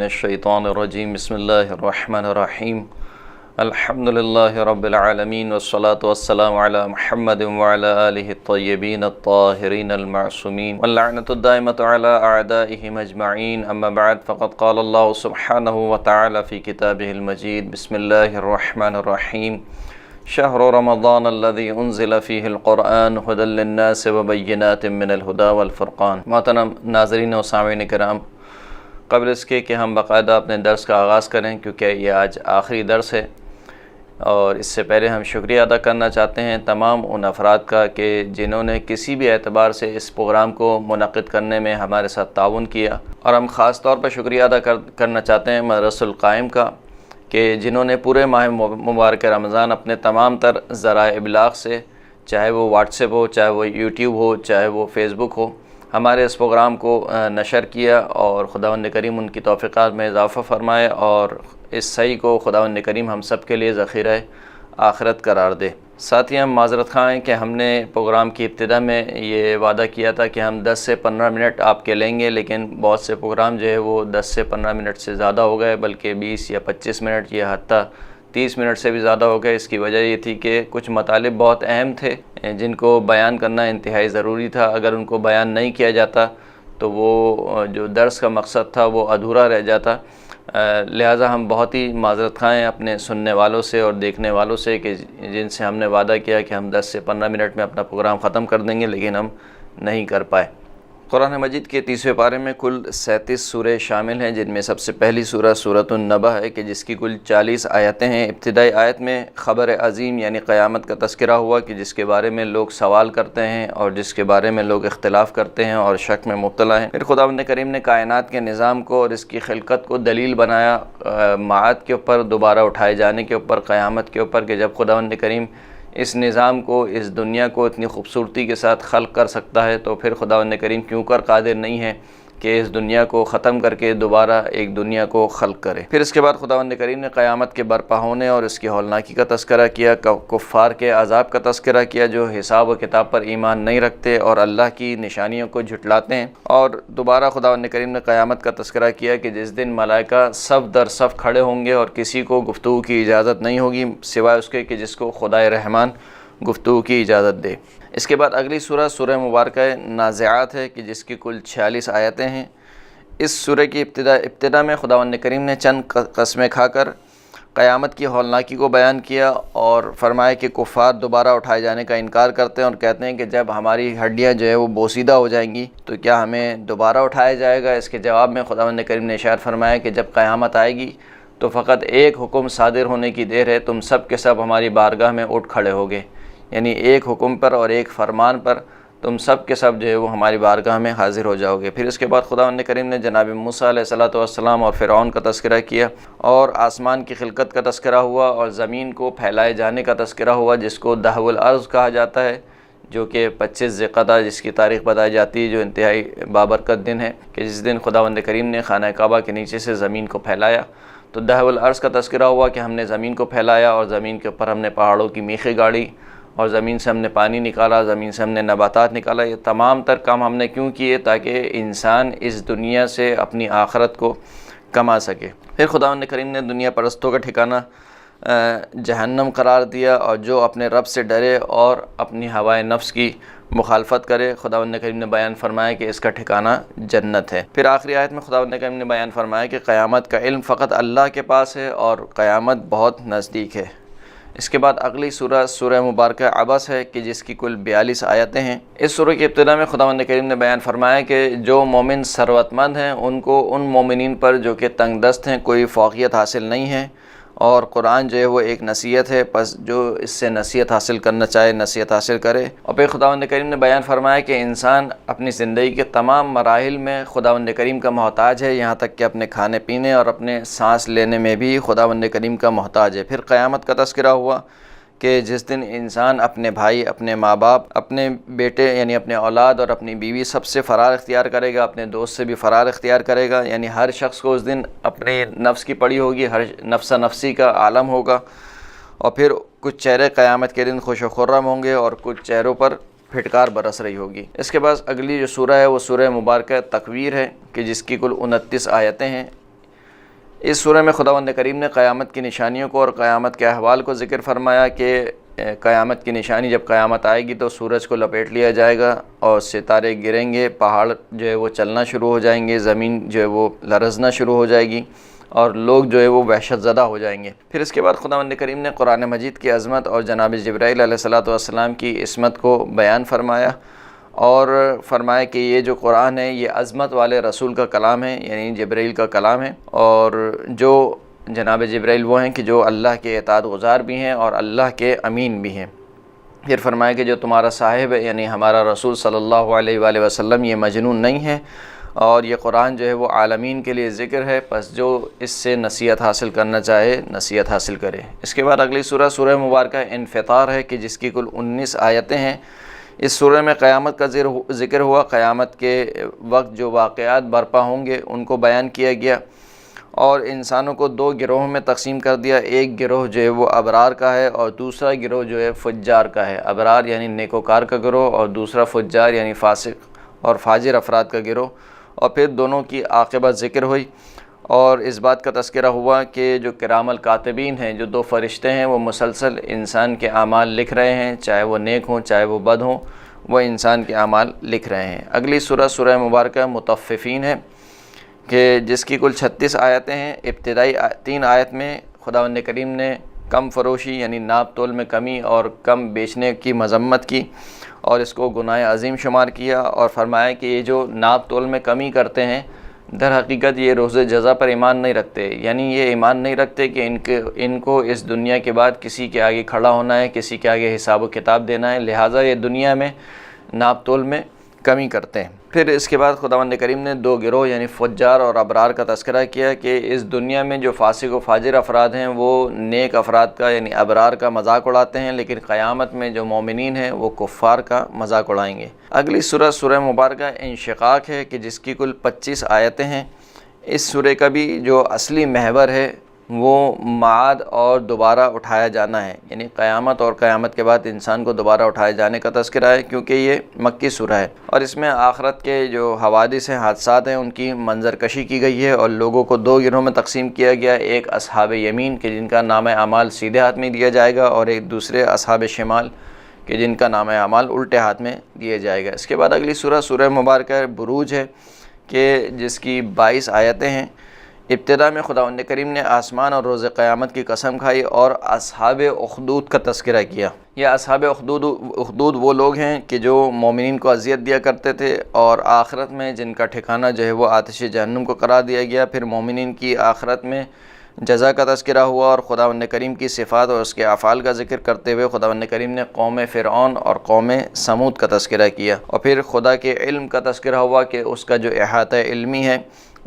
الشیطان الرجیم بسم اللہ الرحمن الرحیم الحمدللہ رب العالمین والصلاة والسلام علی محمد وعلی آلہ الطیبین الطاہرین المعصومین واللعنۃ الدائمۃ علی اعدائہم اجمعین اما بعد فقد قال اللہ سبحانہ وتعالی فی کتابہ المجید بسم اللہ الرحمن الرحیم شہر رمضان الذي انزل فیہ القرآن هدى للناس وبینات من الہدى والفرقان۔ محترم ناظرین و سامعین کرام، قبل اس کے کہ ہم باقاعدہ اپنے درس کا آغاز کریں، کیونکہ یہ آج آخری درس ہے، اور اس سے پہلے ہم شکریہ ادا کرنا چاہتے ہیں تمام ان افراد کا کہ جنہوں نے کسی بھی اعتبار سے اس پروگرام کو منعقد کرنے میں ہمارے ساتھ تعاون کیا، اور ہم خاص طور پر شکریہ ادا کرنا چاہتے ہیں مدرسہ القائم کا کہ جنہوں نے پورے ماہ مبارک رمضان اپنے تمام تر ذرائع ابلاغ سے، چاہے وہ واٹس ایپ ہو، چاہے وہ یوٹیوب ہو، چاہے وہ فیس بک ہو، ہمارے اس پروگرام کو نشر کیا، اور خداوند کریم ان کی توفیقات میں اضافہ فرمائے اور اس صحیح کو خداوند کریم ہم سب کے لیے ذخیرہ آخرت قرار دے۔ ساتھ ہی ہم معذرت خواہ ہیں کہ ہم نے پروگرام کی ابتدا میں یہ وعدہ کیا تھا کہ ہم 10 سے 15 منٹ آپ کے لیں گے، لیکن بہت سے پروگرام جو ہے وہ 10 سے 15 منٹ سے زیادہ ہو گئے، بلکہ 20 یا 25 منٹ یا حتیٰ 30 منٹ سے بھی زیادہ ہو گئے۔ اس کی وجہ یہ تھی کہ کچھ مطالب بہت اہم تھے جن کو بیان کرنا انتہائی ضروری تھا۔ اگر ان کو بیان نہیں کیا جاتا تو وہ جو درس کا مقصد تھا وہ ادھورا رہ جاتا، لہٰذا ہم بہت ہی معذرت خواہ ہیں اپنے سننے والوں سے اور دیکھنے والوں سے کہ جن سے ہم نے وعدہ کیا کہ ہم 10 سے 15 منٹ میں اپنا پروگرام ختم کر دیں گے، لیکن ہم نہیں کر پائے۔ قرآن مجید کے 30ویں پارے میں کل 37 سورے شامل ہیں، جن میں سب سے پہلی سورہ سورۃ النبأ ہے کہ جس کی کل 40 آیتیں ہیں۔ ابتدائی آیت میں خبر عظیم یعنی قیامت کا تذکرہ ہوا کہ جس کے بارے میں لوگ سوال کرتے ہیں اور جس کے بارے میں لوگ اختلاف کرتے ہیں اور شک میں مبتلا ہیں۔ پھر خداوند کریم نے کائنات کے نظام کو اور اس کی خلقت کو دلیل بنایا معاد کے اوپر، دوبارہ اٹھائے جانے کے اوپر، قیامت کے اوپر، کہ جب خداوند کریم اس نظام کو، اس دنیا کو اتنی خوبصورتی کے ساتھ خلق کر سکتا ہے تو پھر خداوند کریم کیوں کر قادر نہیں ہے کہ اس دنیا کو ختم کر کے دوبارہ ایک دنیا کو خلق کرے۔ پھر اس کے بعد خداوند کریم نے قیامت کے برپا ہونے اور اس کی ہولناکی کا تذکرہ کیا، کفار کے عذاب کا تذکرہ کیا جو حساب و کتاب پر ایمان نہیں رکھتے اور اللہ کی نشانیوں کو جھٹلاتے ہیں، اور دوبارہ خداوند کریم نے قیامت کا تذکرہ کیا کہ جس دن ملائکہ صف در صف کھڑے ہوں گے اور کسی کو گفتگو کی اجازت نہیں ہوگی سوائے اس کے کہ جس کو خدائے رحمان گفتگو کی اجازت دے۔ اس کے بعد اگلی سورہ سورہ مبارکہ نازعات ہے کہ جس کی کل 46 آیتیں ہیں۔ اس سورہ کی ابتدا میں خداوند کریم نے چند قسمیں کھا کر قیامت کی ہولناکی کو بیان کیا اور فرمایا کہ کفار دوبارہ اٹھائے جانے کا انکار کرتے ہیں اور کہتے ہیں کہ جب ہماری ہڈیاں جو ہے وہ بوسیدہ ہو جائیں گی تو کیا ہمیں دوبارہ اٹھایا جائے گا۔ اس کے جواب میں خداوند کریم نے ارشاد فرمایا کہ جب قیامت آئے گی تو فقط ایک حکم صادر ہونے کی دیر ہے، تم سب کے سب ہماری بارگاہ میں اٹھ کھڑے ہوگے، یعنی ایک حکم پر اور ایک فرمان پر تم سب کے سب جو ہے وہ ہماری بارگاہ میں حاضر ہو جاؤ گے۔ پھر اس کے بعد خداوند کریم نے جناب موسیٰ علیہ السلام اور فرعون کا تذکرہ کیا، اور آسمان کی خلقت کا تذکرہ ہوا، اور زمین کو پھیلائے جانے کا تذکرہ ہوا جس کو دہو الارض کہا جاتا ہے، جو کہ 25 ذوالقعدہ جس کی تاریخ بتائی جاتی ہے، جو انتہائی بابرکت دن ہے کہ جس دن خداوند کریم نے خانہ کعبہ کے نیچے سے زمین کو پھیلایا۔ تو دہو الارض کا تذکرہ ہوا کہ ہم نے زمین کو پھیلایا اور زمین کے اوپر ہم نے پہاڑوں کی میخیں گاڑی، اور زمین سے ہم نے پانی نکالا، زمین سے ہم نے نباتات نکالا۔ یہ تمام تر کام ہم نے کیوں کیے؟ تاکہ انسان اس دنیا سے اپنی آخرت کو کما سکے۔ پھر خداوند کریم نے دنیا پرستوں کا ٹھکانہ جہنم قرار دیا، اور جو اپنے رب سے ڈرے اور اپنی ہوائے نفس کی مخالفت کرے خداوند کریم نے بیان فرمایا کہ اس کا ٹھکانہ جنت ہے۔ پھر آخری آیت میں خداوند کریم نے بیان فرمایا کہ قیامت کا علم فقط اللہ کے پاس ہے اور قیامت بہت نزدیک ہے۔ اس کے بعد اگلی سورہ سورہ مبارکہ عبس ہے کہ جس کی کل 42 آیتیں ہیں۔ اس سورہ کی ابتدا میں خداوند کریم نے بیان فرمایا کہ جو مومن ثروت مند ہیں ان مومنین پر جو کہ تنگ دست ہیں کوئی فوقیت حاصل نہیں ہے، اور قرآن جو ہے وہ ایک نصیحت ہے، پس جو اس سے نصیحت حاصل کرنا چاہے نصیحت حاصل کرے۔ اور پھر خداوند کریم نے بیان فرمایا کہ انسان اپنی زندگی کے تمام مراحل میں خداوند کریم کا محتاج ہے، یہاں تک کہ اپنے کھانے پینے اور اپنے سانس لینے میں بھی خداوند کریم کا محتاج ہے۔ پھر قیامت کا تذکرہ ہوا کہ جس دن انسان اپنے بھائی، اپنے ماں باپ، اپنے بیٹے یعنی اپنے اولاد اور اپنی بیوی سب سے فرار اختیار کرے گا، اپنے دوست سے بھی فرار اختیار کرے گا، یعنی ہر شخص کو اس دن اپنے نفس کی پڑی ہوگی، ہر نفس نفسی کا عالم ہوگا، اور پھر کچھ چہرے قیامت کے دن خوش و خرم ہوں گے اور کچھ چہروں پر پھٹکار برس رہی ہوگی۔ اس کے بعد اگلی جو سورہ ہے وہ سورہ مبارکہ تکویر ہے کہ جس کی کل 29 آیتیں ہیں۔ اس سورہ میں خداوند کریم نے قیامت کی نشانیوں کو اور قیامت کے احوال کو ذکر فرمایا کہ قیامت کی نشانی جب قیامت آئے گی تو سورج کو لپیٹ لیا جائے گا اور ستارے گریں گے، پہاڑ جو ہے وہ چلنا شروع ہو جائیں گے، زمین جو ہے وہ لرزنا شروع ہو جائے گی اور لوگ جو ہے وہ وحشت زدہ ہو جائیں گے۔ پھر اس کے بعد خداوند کریم نے قرآن مجید کی عظمت اور جناب جبرائیل علیہ السلام کی عصمت کو بیان فرمایا اور فرمایا کہ یہ جو قرآن ہے یہ عظمت والے رسول کا کلام ہے، یعنی جبرائیل کا کلام ہے، اور جو جناب جبرائیل وہ ہیں کہ جو اللہ کے اطاعت گزار بھی ہیں اور اللہ کے امین بھی ہیں۔ پھر فرمایا کہ جو تمہارا صاحب ہے یعنی ہمارا رسول صلی اللہ علیہ وآلہ وسلم یہ مجنون نہیں ہے، اور یہ قرآن جو ہے وہ عالمین کے لیے ذکر ہے، پس جو اس سے نصیحت حاصل کرنا چاہے نصیحت حاصل کرے۔ اس کے بعد اگلی سورہ مبارکہ انفطار ہے کہ جس کی کل 19 آیتیں ہیں۔ اس سورہ میں قیامت کا ذکر ہوا، قیامت کے وقت جو واقعات برپا ہوں گے ان کو بیان کیا گیا، اور انسانوں کو دو گروہوں میں تقسیم کر دیا۔ ایک گروہ جو ہے وہ ابرار کا ہے اور دوسرا گروہ جو ہے فجار کا ہے۔ ابرار یعنی نیکوکار کا گروہ اور دوسرا فجار یعنی فاسق اور فاجر افراد کا گروہ، اور پھر دونوں کی عاقبت ذکر ہوئی، اور اس بات کا تذکرہ ہوا کہ جو کرام الکاتبین ہیں، جو دو فرشتے ہیں، وہ مسلسل انسان کے اعمال لکھ رہے ہیں، چاہے وہ نیک ہوں چاہے وہ بد ہوں، وہ انسان کے اعمال لکھ رہے ہیں۔ اگلی سورہ مبارکہ مطففین ہے کہ جس کی کل 36 آیتیں ہیں۔ ابتدائی 3 آیت میں خداوند کریم نے کم فروشی یعنی ناپ تول میں کمی اور کم بیچنے کی مذمت کی اور اس کو گناہ عظیم شمار کیا، اور فرمایا کہ یہ جو ناپ تول میں کمی کرتے ہیں در حقیقت یہ روز جزا پر ایمان نہیں رکھتے، یعنی یہ ایمان نہیں رکھتے کہ ان کو اس دنیا کے بعد کسی کے آگے کھڑا ہونا ہے، کسی کے آگے حساب و کتاب دینا ہے، لہٰذا یہ دنیا میں ناپ تول میں کمی کرتے ہیں۔ پھر اس کے بعد خداوند کریم نے دو گروہ یعنی فجار اور ابرار کا تذکرہ کیا کہ اس دنیا میں جو فاسق و فاجر افراد ہیں وہ نیک افراد کا یعنی ابرار کا مذاق اڑاتے ہیں، لیکن قیامت میں جو مومنین ہیں وہ کفار کا مذاق اڑائیں گے۔ اگلی سورہ مبارکہ انشقاق ہے کہ جس کی کل 25 آیتیں ہیں۔ اس سورہ کا بھی جو اصلی محور ہے وہ معاد اور دوبارہ اٹھایا جانا ہے، یعنی قیامت اور قیامت کے بعد انسان کو دوبارہ اٹھائے جانے کا تذکرہ ہے، کیونکہ یہ مکی سورہ ہے اور اس میں آخرت کے جو حوادث ہیں، حادثات ہیں، ان کی منظر کشی کی گئی ہے اور لوگوں کو دو گروہوں میں تقسیم کیا گیا۔ ایک اصحاب یمین کہ جن کا نام اعمال سیدھے ہاتھ میں دیا جائے گا، اور ایک دوسرے اصحاب شمال کہ جن کا نام اعمال الٹے ہاتھ میں دیا جائے گا۔ اس کے بعد اگلی سورہ مبارکہ بروج ہے کہ جس کی 22 آیتیں ہیں۔ ابتدا میں خداوند کریم نے آسمان اور روز قیامت کی قسم کھائی اور اصحاب اخدود کا تذکرہ کیا۔ یہ اصحاب اخدود وہ لوگ ہیں کہ جو مومنین کو اذیت دیا کرتے تھے اور آخرت میں جن کا ٹھکانہ جو ہے وہ آتش جہنم کو قرار دیا گیا۔ پھر مومنین کی آخرت میں جزا کا تذکرہ ہوا اور خداوند کریم کی صفات اور اس کے افعال کا ذکر کرتے ہوئے خداوند کریم نے قوم فرعون اور قوم سمود کا تذکرہ کیا، اور پھر خدا کے علم کا تذکرہ ہوا کہ اس کا جو احاطہ علمی ہے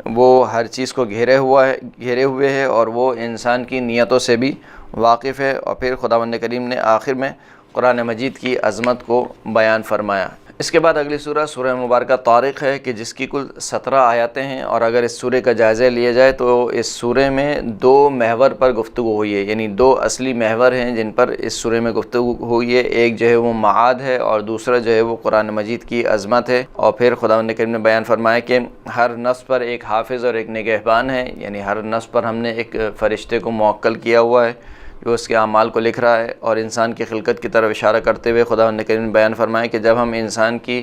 وہ ہر چیز کو گھیرے ہوئے ہے اور وہ انسان کی نیتوں سے بھی واقف ہے، اور پھر خداوند کریم نے آخر میں قرآن مجید کی عظمت کو بیان فرمایا۔ اس کے بعد اگلی سورہ مبارکہ طارق ہے کہ جس کی کل 17 آیتیں ہیں، اور اگر اس سورہ کا جائزہ لیا جائے تو اس سورہ میں 2 محور پر گفتگو ہوئی ہے، یعنی 2 اصلی محور ہیں جن پر اس سورہ میں گفتگو ہوئی ہے۔ ایک جو ہے وہ معاد ہے اور دوسرا جو ہے وہ قرآن مجید کی عظمت ہے، اور پھر خداوند کریم نے بیان فرمایا کہ ہر نفس پر ایک حافظ اور ایک نگہبان ہے، یعنی ہر نفس پر ہم نے ایک فرشتے کو موکل کیا ہوا ہے جو اس کے اعمال کو لکھ رہا ہے، اور انسان کی خلقت کی طرف اشارہ کرتے ہوئے خداوند کریم نے بیان فرمایا کہ جب ہم انسان کی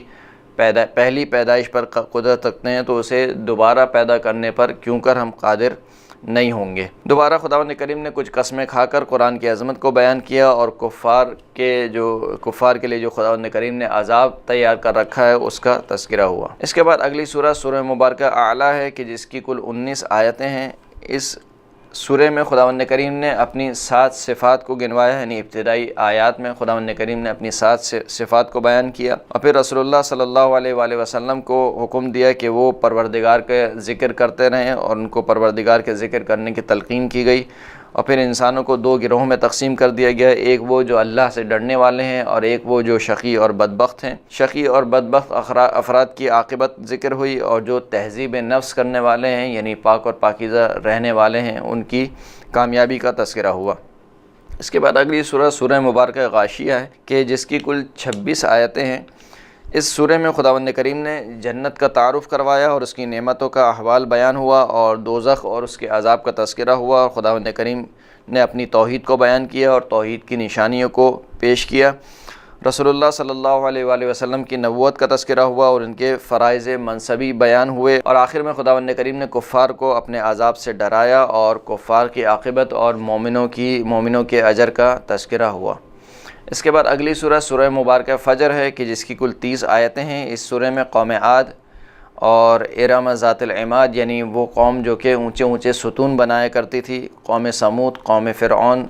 پہلی پیدائش پر قدرت رکھتے ہیں تو اسے دوبارہ پیدا کرنے پر کیوں کر ہم قادر نہیں ہوں گے۔ دوبارہ خداوند کریم نے کچھ قسمیں کھا کر قرآن کی عظمت کو بیان کیا اور کفار کے لیے جو خداوند کریم نے عذاب تیار کر رکھا ہے اس کا تذکرہ ہوا۔ اس کے بعد اگلی سورہ مبارکہ اعلیٰ ہے کہ جس کی کل 19 آیتیں ہیں۔ اس سورہ میں خداوند کریم نے اپنی 7 صفات کو گنوایا، یعنی ابتدائی آیات میں خداوند کریم نے اپنی 7 صفات کو بیان کیا، اور پھر رسول اللہ صلی اللہ علیہ وآلہ وسلم کو حکم دیا کہ وہ پروردگار کے ذکر کرتے رہیں، اور ان کو پروردگار کے ذکر کرنے کی تلقین کی گئی، اور پھر انسانوں کو 2 گروہوں میں تقسیم کر دیا گیا۔ ایک وہ جو اللہ سے ڈرنے والے ہیں اور ایک وہ جو شقی اور بدبخت ہیں۔ شقی اور بدبخت افراد کی عاقبت ذکر ہوئی، اور جو تہذیب نفس کرنے والے ہیں یعنی پاک اور پاکیزہ رہنے والے ہیں ان کی کامیابی کا تذکرہ ہوا۔ اس کے بعد اگلی سورہ مبارکہ غاشیہ ہے کہ جس کی کل 26 آیتیں ہیں۔ اس سورہ میں خداوند کریم نے جنت کا تعارف کروایا اور اس کی نعمتوں کا احوال بیان ہوا، اور دوزخ اور اس کے عذاب کا تذکرہ ہوا، اور خداوند کریم نے اپنی توحید کو بیان کیا اور توحید کی نشانیوں کو پیش کیا۔ رسول اللہ صلی اللہ علیہ وآلہ وسلم کی نبوت کا تذکرہ ہوا اور ان کے فرائض منصبی بیان ہوئے، اور آخر میں خداوند کریم نے کفار کو اپنے عذاب سے ڈرایا اور کفار کی عاقبت اور مومنوں کے اجر کا تذکرہ ہوا۔ اس کے بعد اگلی سورہ سورہ مبارکہ فجر ہے کہ جس کی کل 30 آیتیں ہیں۔ اس سورہ میں قوم عاد اور ارم ذات العماد یعنی وہ قوم جو کہ اونچے اونچے ستون بنایا کرتی تھی، قوم سمود، قوم فرعون،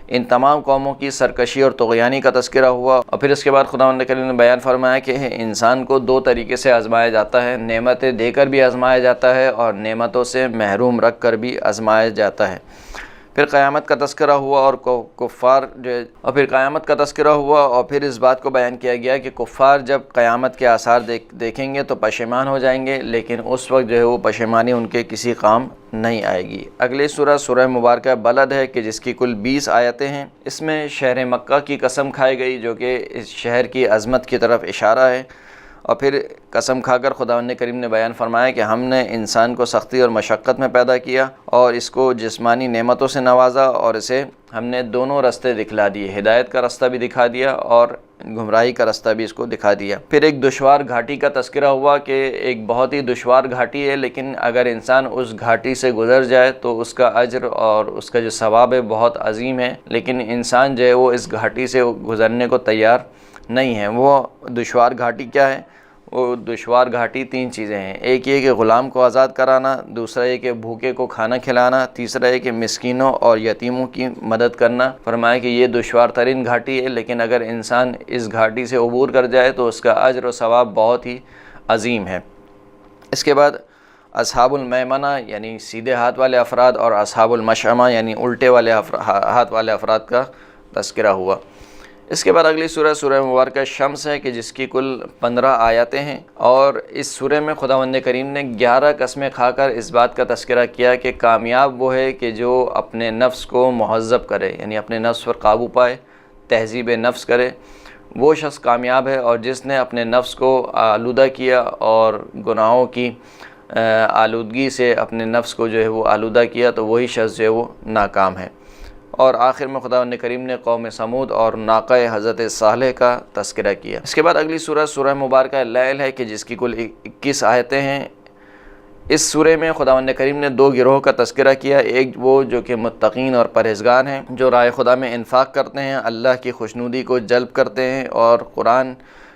ان تمام قوموں کی سرکشی اور طغیانی کا تذکرہ ہوا۔ اور پھر اس کے بعد خداوند کریم نے بیان فرمایا کہ انسان کو 2 طریقے سے آزمایا جاتا ہے، نعمتیں دے کر بھی آزمایا جاتا ہے اور نعمتوں سے محروم رکھ کر بھی آزمایا جاتا ہے۔ پھر قیامت کا تذکرہ ہوا اور پھر اس بات کو بیان کیا گیا کہ کفار جب قیامت کے آثار دیکھیں گے تو پشیمان ہو جائیں گے، لیکن اس وقت جو ہے وہ پشیمانی ان کے کسی کام نہیں آئے گی۔ اگلی سورہ سورہ مبارکہ بلد ہے کہ جس کی کل 20 آیتیں ہیں۔ اس میں شہر مکہ کی قسم کھائی گئی جو کہ اس شہر کی عظمت کی طرف اشارہ ہے، اور پھر قسم کھا کر خداوند کریم نے بیان فرمایا کہ ہم نے انسان کو سختی اور مشقت میں پیدا کیا اور اس کو جسمانی نعمتوں سے نوازا، اور اسے ہم نے دونوں راستے دکھلا دیے، ہدایت کا راستہ بھی دکھا دیا اور گمراہی کا راستہ بھی اس کو دکھا دیا۔ پھر ایک دشوار گھاٹی کا تذکرہ ہوا کہ ایک بہت ہی دشوار گھاٹی ہے، لیکن اگر انسان اس گھاٹی سے گزر جائے تو اس کا اجر اور اس کا جو ثواب ہے بہت عظیم ہے، لیکن انسان جو ہے وہ اس گھاٹی سے گزرنے کو تیار نہیں ہے۔ وہ دشوار گھاٹی کیا ہے؟ وہ دشوار گھاٹی 3 چیزیں ہیں۔ ایک یہ کہ غلام کو آزاد کرانا، دوسرا یہ کہ بھوکے کو کھانا کھلانا، تیسرا یہ کہ مسکینوں اور یتیموں کی مدد کرنا۔ فرمایا کہ یہ دشوار ترین گھاٹی ہے، لیکن اگر انسان اس گھاٹی سے عبور کر جائے تو اس کا اجر و ثواب بہت ہی عظیم ہے۔ اس کے بعد اصحاب المیمنہ یعنی سیدھے ہاتھ والے افراد اور اصحاب المشأمہ یعنی الٹے والے ہاتھ والے افراد کا تذکرہ ہوا۔ اس کے بعد اگلی سورہ سورہ مبارکہ شمس ہے کہ جس کی کل 15 آیتیں ہیں، اور اس سورہ میں خداوند کریم نے 11 قسمیں کھا کر اس بات کا تذکرہ کیا کہ کامیاب وہ ہے کہ جو اپنے نفس کو مہذب کرے، یعنی اپنے نفس پر قابو پائے، تہذیب نفس کرے، وہ شخص کامیاب ہے، اور جس نے اپنے نفس کو آلودہ کیا اور گناہوں کی آلودگی سے اپنے نفس کو جو ہے وہ آلودہ کیا تو وہی شخص جو ہے وہ ناکام ہے۔ اور آخر میں خداوند کریم نے قوم سمود اور ناقہ حضرت صالح کا تذکرہ کیا۔ اس کے بعد اگلی سورہ سورہ مبارکہ لیل ہے کہ جس کی کل 21 آیتیں ہیں۔ اس سورہ میں خداوند کریم نے 2 گروہ کا تذکرہ کیا، ایک وہ جو کہ متقین اور پرہیزگار ہیں، جو راہ خدا میں انفاق کرتے ہیں، اللہ کی خوشنودی کو جلب کرتے ہیں، اور قرآن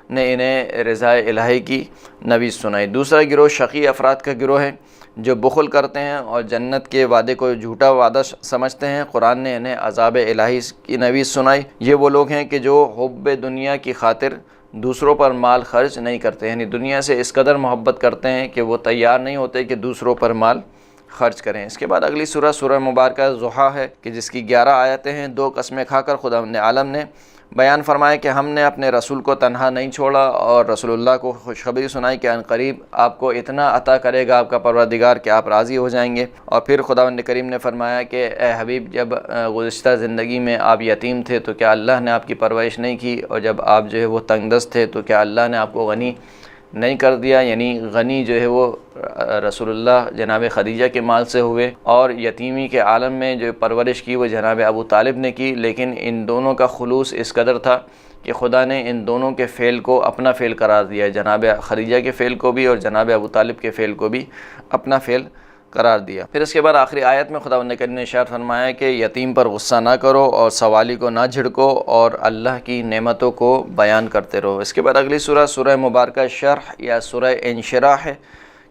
نے انہیں رضا الہی کی نوید سنائی۔ دوسرا گروہ شقی افراد کا گروہ ہے جو بخل کرتے ہیں اور جنت کے وعدے کو جھوٹا وعدہ سمجھتے ہیں، قرآن نے انہیں عذاب الہی کی نوید سنائی۔ یہ وہ لوگ ہیں کہ جو حب دنیا کی خاطر دوسروں پر مال خرچ نہیں کرتے، یعنی دنیا سے اس قدر محبت کرتے ہیں کہ وہ تیار نہیں ہوتے کہ دوسروں پر مال خرچ کریں۔ اس کے بعد اگلی سورہ سورہ مبارکہ ضحیٰ ہے کہ جس کی 11 آیتیں ہیں۔ 2 قسمیں کھا کر خداوند عالم نے بیان فرمایا کہ ہم نے اپنے رسول کو تنہا نہیں چھوڑا، اور رسول اللہ کو خوشخبری سنائی کہ عنقریب آپ کو اتنا عطا کرے گا آپ کا پروردگار کہ آپ راضی ہو جائیں گے۔ اور پھر خداوند کریم نے فرمایا کہ اے حبیب، جب گزشتہ زندگی میں آپ یتیم تھے تو کیا اللہ نے آپ کی پرورش نہیں کی، اور جب آپ جو ہے وہ تنگ دست تھے تو کیا اللہ نے آپ کو غنی نہیں کر دیا؟ یعنی غنی جو ہے وہ رسول اللہ جناب خدیجہ کے مال سے ہوئے، اور یتیمی کے عالم میں جو پرورش کی وہ جناب ابو طالب نے کی، لیکن ان دونوں کا خلوص اس قدر تھا کہ خدا نے ان دونوں کے فعل کو اپنا فعل قرار دیا، جناب خدیجہ کے فعل کو بھی اور جناب ابو طالب کے فعل کو بھی اپنا فعل قرار دیا۔ پھر اس کے بعد آخری آیت میں خداوند کریم نے ارشاد فرمایا کہ یتیم پر غصہ نہ کرو اور سوالی کو نہ جھڑکو اور اللہ کی نعمتوں کو بیان کرتے رہو۔ اس کے بعد اگلی سورہ سورہ مبارکہ شرح یا سورہ انشراح ہے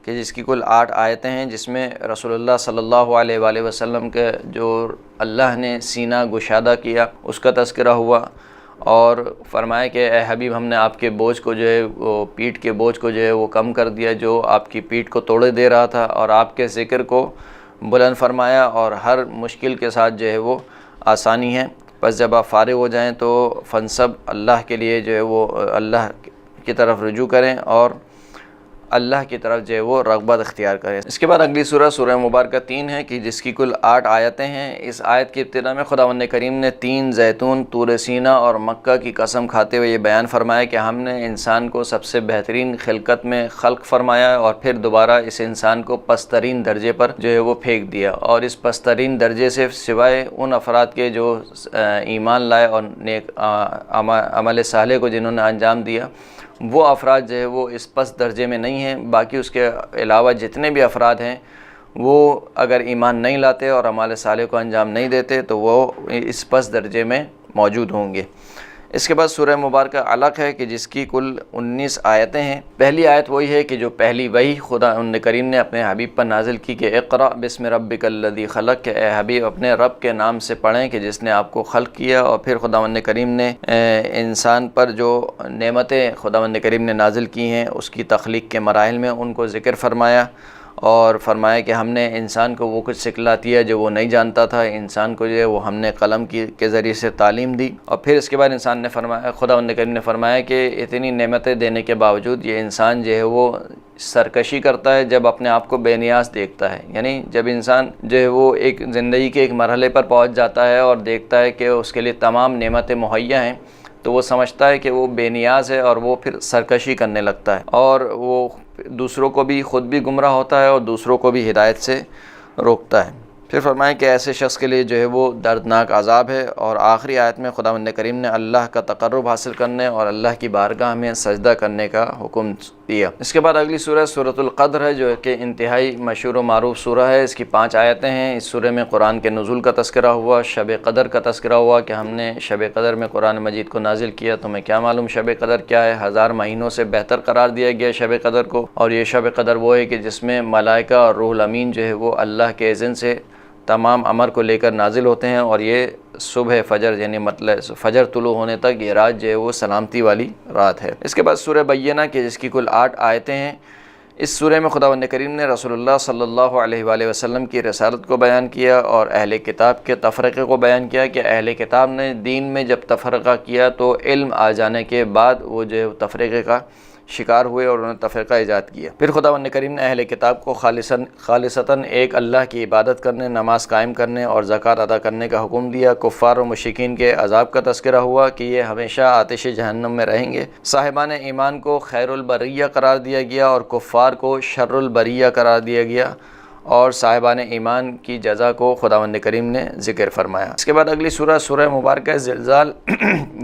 کہ جس کی کل 8 آیتیں ہیں، جس میں رسول اللہ صلی اللہ علیہ وآلہ وسلم کے جو اللہ نے سینہ گشادہ کیا اس کا تذکرہ ہوا، اور فرمایا کہ اے حبیب، ہم نے آپ کے بوجھ کو جو ہے وہ پیٹھ کے بوجھ کو جو ہے وہ کم کر دیا جو آپ کی پیٹھ کو توڑے دے رہا تھا، اور آپ کے ذکر کو بلند فرمایا، اور ہر مشکل کے ساتھ جو ہے وہ آسانی ہے۔ بس جب آپ فارغ ہو جائیں تو فنسب اللہ کے لیے جو ہے وہ اللہ کی طرف رجوع کریں اور اللہ کی طرف جو ہے وہ رغبت اختیار کرے۔ اس کے بعد اگلی سورہ سورہ مبارکہ 3 ہے کہ جس کی کل 8 آیتیں ہیں۔ اس آیت کی ابتدا میں خداوند کریم نے 3 زیتون، طور سینا اور مکہ کی قسم کھاتے ہوئے یہ بیان فرمایا کہ ہم نے انسان کو سب سے بہترین خلقت میں خلق فرمایا اور پھر دوبارہ اس انسان کو پسترین درجے پر جو ہے وہ پھینک دیا، اور اس پسترین درجے سے سوائے ان افراد کے جو ایمان لائے اور نیک عمل صالح کو جنہوں نے انجام دیا، وہ افراد جو ہے وہ اس پست درجے میں نہیں ہیں۔ باقی اس کے علاوہ جتنے بھی افراد ہیں وہ اگر ایمان نہیں لاتے اور عمل صالح کو انجام نہیں دیتے تو وہ اس پست درجے میں موجود ہوں گے۔ اس کے بعد سورہ مبارکہ علق ہے کہ جس کی کل 19 آیتیں ہیں۔ پہلی آیت وہی ہے کہ جو پہلی وحی خداوند کریم نے اپنے حبیب پر نازل کی کہ اقرأ بسم ربک الذی خلق، کہ اے حبیب اپنے رب کے نام سے پڑھیں کہ جس نے آپ کو خلق کیا۔ اور پھر خداوند کریم نے انسان پر جو نعمتیں خداوند کریم نے نازل کی ہیں اس کی تخلیق کے مراحل میں ان کو ذکر فرمایا، اور فرمایا کہ ہم نے انسان کو وہ کچھ سکھلاتی ہے جو وہ نہیں جانتا تھا، انسان کو جو ہے وہ ہم نے قلم کے ذریعے سے تعلیم دی۔ اور پھر اس کے بعد انسان نے فرمایا، خداوند کریم نے فرمایا کہ اتنی نعمتیں دینے کے باوجود یہ انسان جو ہے وہ سرکشی کرتا ہے جب اپنے آپ کو بے نیاز دیکھتا ہے۔ یعنی جب انسان جو ہے وہ ایک زندگی کے ایک مرحلے پر پہنچ جاتا ہے اور دیکھتا ہے کہ اس کے لیے تمام نعمتیں مہیا ہیں تو وہ سمجھتا ہے کہ وہ بے نیاز ہے اور وہ پھر سرکشی کرنے لگتا ہے، اور وہ دوسروں کو بھی خود بھی گمراہ ہوتا ہے اور دوسروں کو بھی ہدایت سے روکتا ہے۔ پھر فرمائیں کہ ایسے شخص کے لیے جو ہے وہ دردناک عذاب ہے۔ اور آخری آیت میں خداوند کریم نے اللہ کا تقرب حاصل کرنے اور اللہ کی بارگاہ میں سجدہ کرنے کا حکم دیا۔ اس کے بعد اگلی سورہ سورۃ القدر ہے جو کہ انتہائی مشہور و معروف سورہ ہے۔ اس کی 5 آیتیں ہیں۔ اس سورہ میں قرآن کے نزول کا تذکرہ ہوا، شب قدر کا تذکرہ ہوا کہ ہم نے شب قدر میں قرآن مجید کو نازل کیا، تمہیں کیا معلوم شب قدر کیا ہے؟ 1000 مہینوں سے بہتر قرار دیا گیا شب قدر کو، اور یہ شب قدر وہ ہے کہ جس میں ملائکہ اور روح الامین جو ہے وہ اللہ کے اذن سے تمام امر کو لے کر نازل ہوتے ہیں، اور یہ صبح فجر یعنی مطلب فجر طلوع ہونے تک یہ رات جو ہے وہ سلامتی والی رات ہے۔ اس کے بعد سورہ بینہ کہ جس کی کل 8 آیتیں ہیں۔ اس سورہ میں خداوند کریم نے رسول اللہ صلی اللہ علیہ وآلہ وسلم کی رسالت کو بیان کیا اور اہل کتاب کے تفرقے کو بیان کیا کہ اہل کتاب نے دین میں جب تفرقہ کیا تو علم آ جانے کے بعد وہ جو ہے تفرقے کا شکار ہوئے اور انہوں نے تفرقہ ایجاد کیا۔ پھر خداوند کریم نے اہل کتاب کو خالصتاً ایک اللہ کی عبادت کرنے، نماز قائم کرنے اور زکوٰۃ ادا کرنے کا حکم دیا۔ کفار و مشرکین کے عذاب کا تذکرہ ہوا کہ یہ ہمیشہ آتش جہنم میں رہیں گے۔ صاحبان ایمان کو خیر البریہ قرار دیا گیا اور کفار کو شر البریہ قرار دیا گیا، اور صاحبان ایمان کی جزا کو خداوند کریم نے ذکر فرمایا۔ اس کے بعد اگلی سورہ سورہ مبارکہ زلزال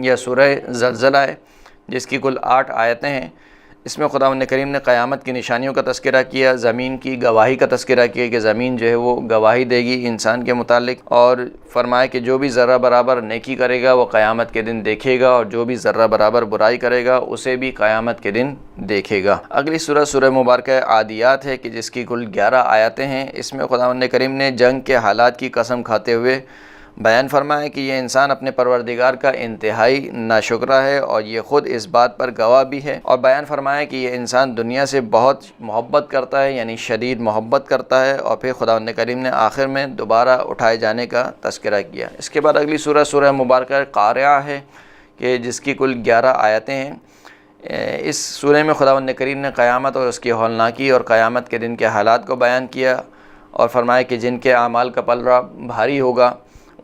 یا سورہ زلزلہ ہے جس کی کل 8 آیتیں ہیں۔ اس میں خداوند کریم نے قیامت کی نشانیوں کا تذکرہ کیا، زمین کی گواہی کا تذکرہ کیا کہ زمین جو ہے وہ گواہی دے گی انسان کے متعلق، اور فرمایا کہ جو بھی ذرہ برابر نیکی کرے گا وہ قیامت کے دن دیکھے گا، اور جو بھی ذرہ برابر برائی کرے گا اسے بھی قیامت کے دن دیکھے گا۔ اگلی سورہ سورہ مبارکہ عادیات ہے کہ جس کی کل 11 آیتیں ہیں۔ اس میں خداوند کریم نے جنگ کے حالات کی قسم کھاتے ہوئے بیان فرمایا کہ یہ انسان اپنے پروردگار کا انتہائی ناشکرہ ہے اور یہ خود اس بات پر گواہ بھی ہے، اور بیان فرمایا کہ یہ انسان دنیا سے بہت محبت کرتا ہے، یعنی شدید محبت کرتا ہے، اور پھر خداوند کریم نے آخر میں دوبارہ اٹھائے جانے کا تذکرہ کیا۔ اس کے بعد اگلی سورہ سورہ مبارکہ قارعہ ہے کہ جس کی کل 11 آیتیں ہیں۔ اس سورہ میں خداوند کریم نے قیامت اور اس کی ہولناکی اور قیامت کے دن کے حالات کو بیان کیا، اور فرمایا کہ جن کے اعمال کا پلڑا بھاری ہوگا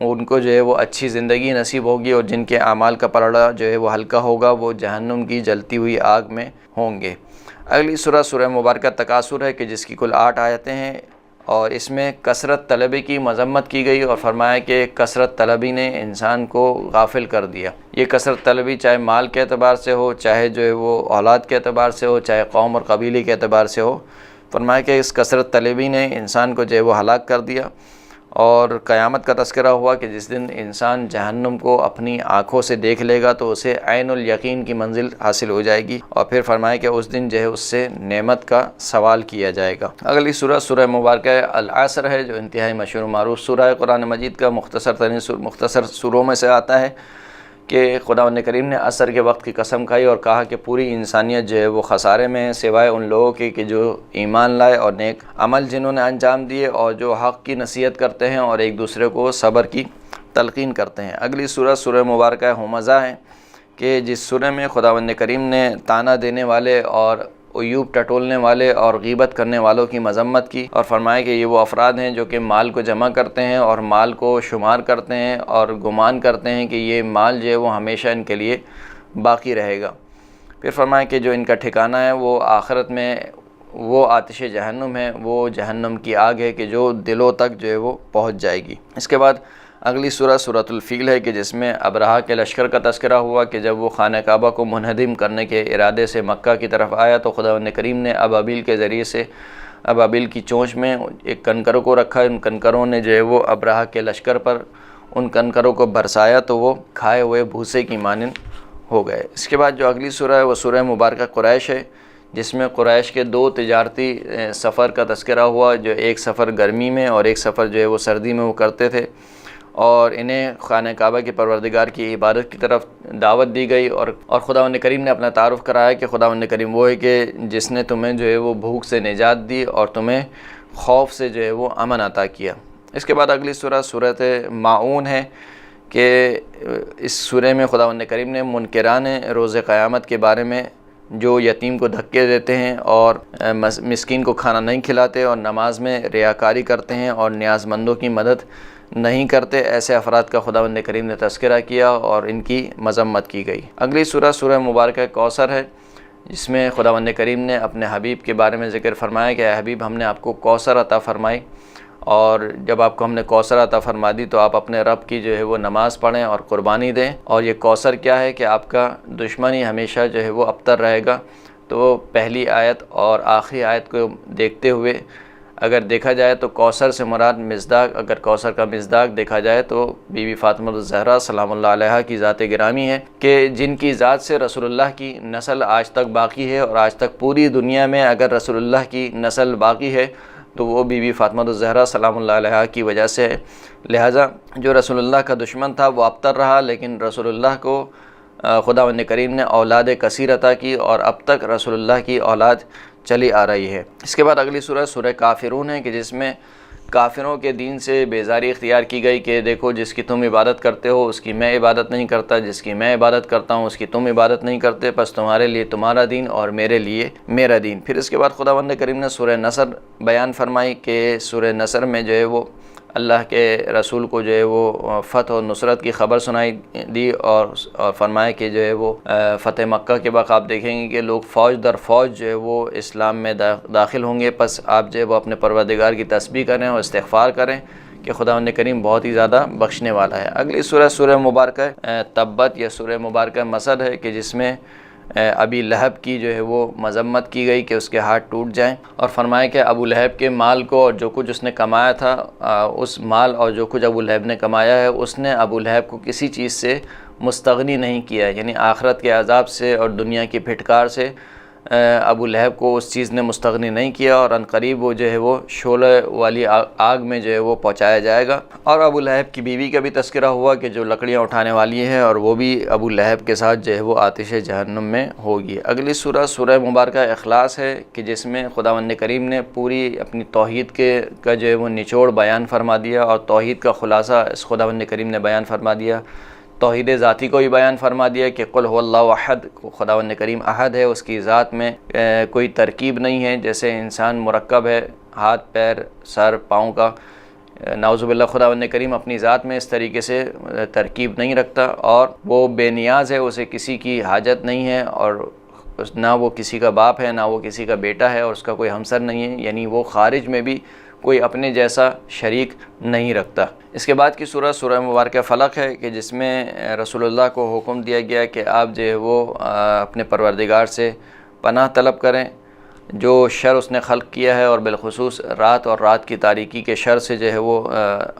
ان کو جو ہے وہ اچھی زندگی نصیب ہوگی، اور جن کے اعمال کا پلڑا جو ہے وہ ہلکا ہوگا وہ جہنم کی جلتی ہوئی آگ میں ہوں گے۔ اگلی سورہ سورہ مبارکہ تکاثر ہے کہ جس کی کل 8 آیتیں ہیں، اور اس میں کثرت طلبی کی مذمت کی گئی اور فرمایا کہ کثرت طلبی نے انسان کو غافل کر دیا۔ یہ کثرت طلبی چاہے مال کے اعتبار سے ہو، چاہے جو ہے وہ اولاد کے اعتبار سے ہو، چاہے قوم اور قبیلے کے اعتبار سے ہو، فرمایا کہ اس کثرت طلبی نے انسان کو جو ہے وہ ہلاک کر دیا۔ اور قیامت کا تذکرہ ہوا کہ جس دن انسان جہنم کو اپنی آنکھوں سے دیکھ لے گا تو اسے عین الیقین کی منزل حاصل ہو جائے گی، اور پھر فرمایا کہ اس دن جو ہے اس سے نعمت کا سوال کیا جائے گا۔ اگلی سورہ سورہ مبارکہ العصر ہے جو انتہائی مشہور و معروف سورہ ہے قرآن مجید کا، مختصر سوروں میں سے آتا ہے کہ خداوند کریم نے عصر کے وقت کی قسم کھائی اور کہا کہ پوری انسانیت جو ہے وہ خسارے میں ہے سوائے ان لوگوں کے کہ جو ایمان لائے اور نیک عمل جنہوں نے انجام دیے اور جو حق کی نصیحت کرتے ہیں اور ایک دوسرے کو صبر کی تلقین کرتے ہیں۔ اگلی سورہ سورہ مبارکہ ہمزہ ہے کہ جس سورہ میں خداوند کریم نے طعنہ دینے والے اور عیوب ٹٹولنے والے اور غیبت کرنے والوں کی مذمت کی، اور فرمایا کہ یہ وہ افراد ہیں جو کہ مال کو جمع کرتے ہیں اور مال کو شمار کرتے ہیں اور گمان کرتے ہیں کہ یہ مال جو ہے وہ ہمیشہ ان کے لیے باقی رہے گا۔ پھر فرمایا کہ جو ان کا ٹھکانہ ہے وہ آخرت میں وہ آتش جہنم ہے، وہ جہنم کی آگ ہے کہ جو دلوں تک جو ہے وہ پہنچ جائے گی۔ اس کے بعد اگلی سورہ سورۃ الفیل ہے کہ جس میں ابرہہ کے لشکر کا تذکرہ ہوا کہ جب وہ خانہ کعبہ کو منہدم کرنے کے ارادے سے مکہ کی طرف آیا تو خداوند کریم نے ابابیل کے ذریعے سے ابابیل کی چونچ میں ایک کنکروں کو رکھا، ان کنکروں نے جو ہے وہ ابرہہ کے لشکر پر ان کنکروں کو برسایا تو وہ کھائے ہوئے بھوسے کی مانند ہو گئے۔ اس کے بعد جو اگلی سورہ ہے وہ سورہ مبارکہ قریش ہے، جس میں قریش کے دو تجارتی سفر کا تذکرہ ہوا، جو ایک سفر گرمی میں اور ایک سفر جو ہے وہ سردی میں وہ کرتے تھے، اور انہیں خانہ کعبہ کے پروردگار کی عبادت کی طرف دعوت دی گئی، اور خداوند کریم نے اپنا تعارف کرایا کہ خداوند کریم وہ ہے کہ جس نے تمہیں جو ہے وہ بھوک سے نجات دی اور تمہیں خوف سے جو ہے وہ امن عطا کیا۔ اس کے بعد اگلی سورہ سورۃ ماعون ہے کہ اس سورہ میں خداوند کریم نے منکران روز قیامت کے بارے میں جو یتیم کو دھکے دیتے ہیں اور مسکین کو کھانا نہیں کھلاتے اور نماز میں ریاکاری کرتے ہیں اور نیاز مندوں کی مدد نہیں کرتے، ایسے افراد کا خداوند کریم نے تذکرہ کیا اور ان کی مذمت کی گئی۔ اگلی سورہ سورہ مبارکہ کوثر ہے، جس میں خداوند کریم نے اپنے حبیب کے بارے میں ذکر فرمایا کہ اے حبیب ہم نے آپ کو کوثر عطا فرمائی، اور جب آپ کو ہم نے کوثر عطا فرما دی تو آپ اپنے رب کی جو ہے وہ نماز پڑھیں اور قربانی دیں، اور یہ کوثر کیا ہے کہ آپ کا دشمن ہی ہمیشہ جو ہے وہ ابتر رہے گا۔ تو پہلی آیت اور آخری آیت کو دیکھتے ہوئے اگر دیکھا جائے تو کوثر سے مراد مصداق، اگر کوثر کا مصداق دیکھا جائے تو بی بی فاطمہ الزہرا سلام اللہ علیہا کی ذات گرامی ہے کہ جن کی ذات سے رسول اللہ کی نسل آج تک باقی ہے، اور آج تک پوری دنیا میں اگر رسول اللہ کی نسل باقی ہے تو وہ بی بی فاطمہ الزہرا سلام اللہ علیہا کی وجہ سے ہے۔ لہٰذا جو رسول اللہ کا دشمن تھا وہ ابتر رہا، لیکن رسول اللہ کو خداوند کریم نے اولاد کثیر عطا کی، اور اب تک رسول اللہ کی اولاد چلی آ رہی ہے۔ اس کے بعد اگلی سورہ سورہ کافرون ہے کہ جس میں کافروں کے دین سے بیزاری اختیار کی گئی کہ دیکھو جس کی تم عبادت کرتے ہو اس کی میں عبادت نہیں کرتا، جس کی میں عبادت کرتا ہوں اس کی تم عبادت نہیں کرتے، پس تمہارے لیے تمہارا دین اور میرے لیے میرا دین۔ پھر اس کے بعد خداوند کریم نے سورہ نصر بیان فرمائی کہ سورہ نصر میں جو ہے وہ اللہ کے رسول کو جو ہے وہ فتح و نصرت کی خبر سنائی دی، اور فرمایا کہ جو ہے وہ فتح مکہ کے وقت آپ دیکھیں گے کہ لوگ فوج در فوج جو ہے وہ اسلام میں داخل ہوں گے، پس آپ جو ہے وہ اپنے پروردگار کی تسبیح کریں اور استغفار کریں کہ خداوند کریم بہت ہی زیادہ بخشنے والا ہے۔ اگلی سورہ سورہ مبارکہ تبت یا سورہ مبارکہ مسد ہے کہ جس میں ابی لہب کی جو ہے وہ مذمت کی گئی کہ اس کے ہاتھ ٹوٹ جائیں، اور فرمایا کہ ابو لہب کے مال کو اور جو کچھ اس نے کمایا تھا، اس مال اور جو کچھ ابو لہب نے کمایا ہے اس نے ابو لہب کو کسی چیز سے مستغنی نہیں کیا، یعنی آخرت کے عذاب سے اور دنیا کی پھٹکار سے ابو لہب کو اس چیز نے مستغنی نہیں کیا، اور عنقریب وہ جو ہے وہ شعلہ والی آگ میں جو ہے وہ پہنچایا جائے گا۔ اور ابو لہب کی بیوی کا بھی تذکرہ ہوا کہ جو لکڑیاں اٹھانے والی ہے، اور وہ بھی ابو لہب کے ساتھ جو ہے وہ آتش جہنم میں ہوگی۔ اگلی سورہ سورہ مبارکہ اخلاص ہے کہ جس میں خداوند کریم نے پوری اپنی توحید کا جو ہے وہ نچوڑ بیان فرما دیا، اور توحید کا خلاصہ اس خداوند کریم نے بیان فرما دیا۔ توحید ذاتی کو ہی بیان فرما دیا کہ قل هو اللہ احد، خداوند کریم احد ہے، اس کی ذات میں کوئی ترکیب نہیں ہے، جیسے انسان مرکب ہے ہاتھ پیر سر پاؤں کا، نعوذ باللہ خداوند کریم اپنی ذات میں اس طریقے سے ترکیب نہیں رکھتا، اور وہ بے نیاز ہے، اسے کسی کی حاجت نہیں ہے، اور نہ وہ کسی کا باپ ہے نہ وہ کسی کا بیٹا ہے، اور اس کا کوئی ہمسر نہیں ہے، یعنی وہ خارج میں بھی کوئی اپنے جیسا شریک نہیں رکھتا۔ اس کے بعد کی سورہ سورہ مبارکہ فلق ہے کہ جس میں رسول اللہ کو حکم دیا گیا کہ آپ جو ہے وہ اپنے پروردگار سے پناہ طلب کریں، جو شر اس نے خلق کیا ہے، اور بالخصوص رات اور رات کی تاریکی کے شر سے جو ہے وہ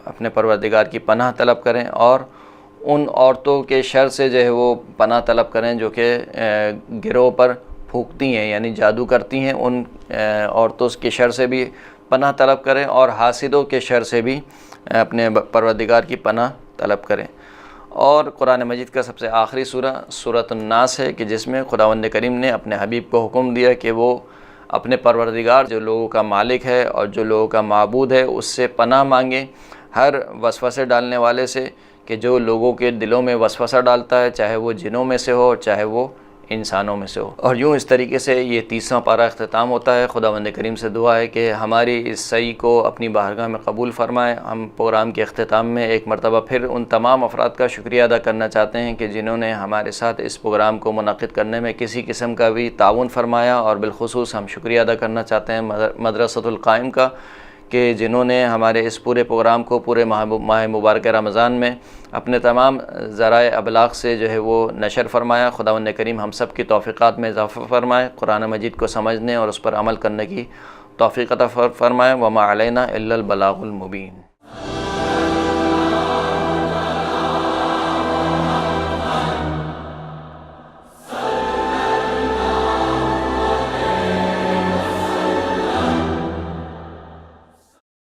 اپنے پروردگار کی پناہ طلب کریں، اور ان عورتوں کے شر سے جو ہے وہ پناہ طلب کریں جو کہ گروہ پر پھونکتی ہیں یعنی جادو کرتی ہیں، ان عورتوں کے شر سے بھی پناہ طلب کریں، اور حاسدوں کے شر سے بھی اپنے پروردگار کی پناہ طلب کریں۔ اور قرآن مجید کا سب سے آخری سورہ سورۃ الناس ہے کہ جس میں خداوند کریم نے اپنے حبیب کو حکم دیا کہ وہ اپنے پروردگار جو لوگوں کا مالک ہے اور جو لوگوں کا معبود ہے اس سے پناہ مانگیں، ہر وسوسے ڈالنے والے سے کہ جو لوگوں کے دلوں میں وسوسہ ڈالتا ہے، چاہے وہ جنوں میں سے ہو چاہے وہ انسانوں میں سے ہو۔ اور یوں اس طریقے سے یہ 30واں پارہ اختتام ہوتا ہے۔ خداوند کریم سے دعا ہے کہ ہماری اس سعی کو اپنی بارگاہ میں قبول فرمائے۔ ہم پروگرام کے اختتام میں ایک مرتبہ پھر ان تمام افراد کا شکریہ ادا کرنا چاہتے ہیں کہ جنہوں نے ہمارے ساتھ اس پروگرام کو منعقد کرنے میں کسی قسم کا بھی تعاون فرمایا، اور بالخصوص ہم شکریہ ادا کرنا چاہتے ہیں مدرسۃ القائم کا کہ جنہوں نے ہمارے اس پورے پروگرام کو پورے ماہ مبارک رمضان میں اپنے تمام ذرائع ابلاغ سے جو ہے وہ نشر فرمایا۔ خداوند کریم ہم سب کی توفیقات میں اضافہ فرمائے، قرآن مجید کو سمجھنے اور اس پر عمل کرنے کی توفیق عطا فرمائے۔ وما علینا الا البلاغ المبین۔